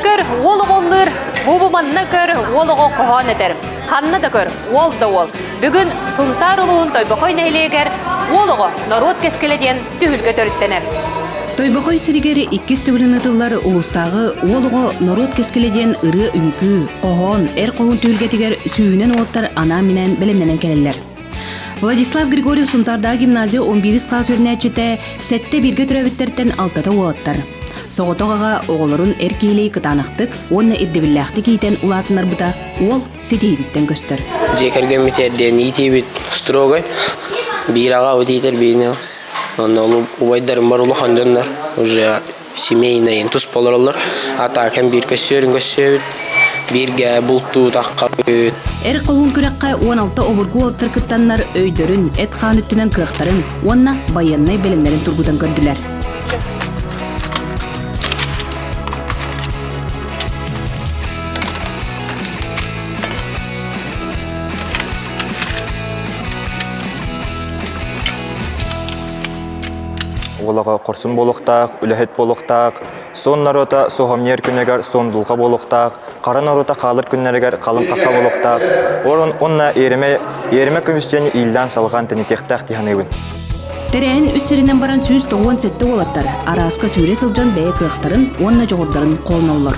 көр, ол оғылыр, бұбыманна көр, ол оғы қоған етер. Қанна да көр, ол да ол. Бүгін сұнтар ұлуын тойбақой нәйлегер, ол оғы народ кескеледен түхілге төріттенер. Тойбақой сиригері 2 түгілін ұтылар ұлыстағы олығы народ кескеледен ұры үнкі, қоған, қоғын түгілгетігер сүйінен оттар ана менен білімненен келелер. Владислав Григорьев Сунтарда гимназия 11 класс өрнәтчіті сәтті бірге түрәбіттерден 6-та оғаттар. Соғытоғаға оғылырын әркейлей қытанықтық, онына ирдебілләқті кейтен ұлатынар бұта, ол сетейдіттен көстір. Жекерген метерден итебет строгой, бираға өтейтер бейіне. Оны ұбайдарым бар ұлы қанжандар, уже семейнайын тұс боларалар. Атакен бір көсерін көсебет, бірге бұлту таққа өт. Қоғын күрекқа 16 обырғы олттар күттанлар өйдерін, әтқан үттінен қықтарын, онына баяннай білімлерін тұрғыдан көрділер. Олаға қорсын болуқтақ, үләхет болуқтақ, сон нарота соғамнер күнегер сондулға болуқтақ, қара нарота қалыр күннерегер қалын қаққа болуқтақ, онна еріме көмістені илдан салған тәнетектақ дейханығын. Тәрәйін үссерінен баран сүйіз 97 олаттар, арасқа сүйре сылжан бәйі қықтарын, онна жоғырдарын қолын олар.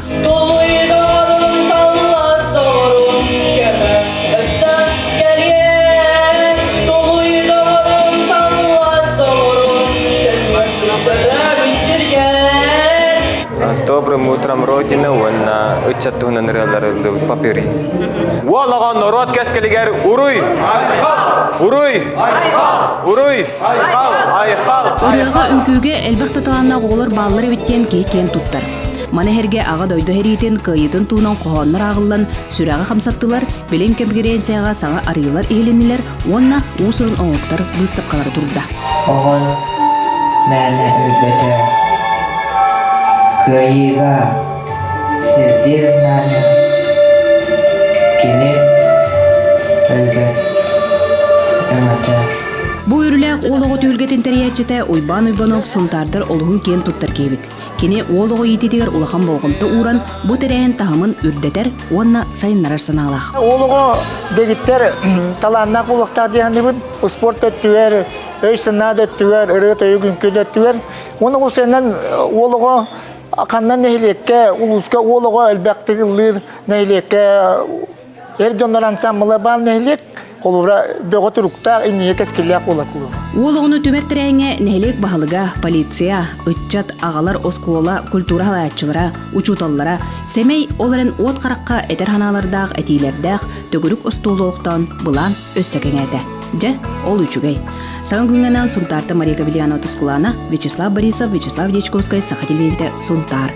С добрым утром, Родина, онна үтчаттуғынан рәләрілді папири. Уолаған народ кәскелігер ұруй! Ұруй! Ұруй! Айқал! Орыға үнкүйге әлбіқті таланна қолыр балылар біткен кейкен тұттар. Манахерге аға дойды хәритен кайытын туынан қоғанлар ағылан сүрәға қамсаттылар, білен кәмгеренцияға саңа арыйлар еленілер, онна ұсырын оңықтар бұстапқалары тұрды. Оғын мәні үлбеті. Кайыға сіздерінен кенет үлбет өміті. Бұл үріләқ олығы түйілгетін тәрияетчеті ойбан-ойбанып сұнтардыр олығын кен тұттар кейбік. Кене олығы ететігер ұлақан болғымты уран бұ тәрәйін тағымын үрдетер, онна сайынларар саналақ. Олығы дегіттер таланнақ олықтақ дейгендебін, спорт өттігер, өйсіннад өттігер, ұрығыт өйгін көд өттігер. Оны ұсайынан олығы Ақаннан нәйлекке, ұлысқа олыға әлбәқтігі ұлыр нәйлекке әрденлер ансамбылы бал нәйлек, қолыра бөғі тұрықтақ инеге кәскелек олатылы. Олығыны төмәттірәңе нәйлек бағылыға, полиция, үтчат, ағалар оскуола, культура халаятчылара, учуталлара, сәмей оларын от қараққа әтерханалардағы, әтейлердәқ, төгірік ұстолуықтан бұлан өссәкен әді. Же, ол үчүгей. Сагын күнгенен Сунтарта Мария Габильяна Тускулана, Вячеслав Борисов, Вячеслав Дечковская, Саха телевизиде Сунтар.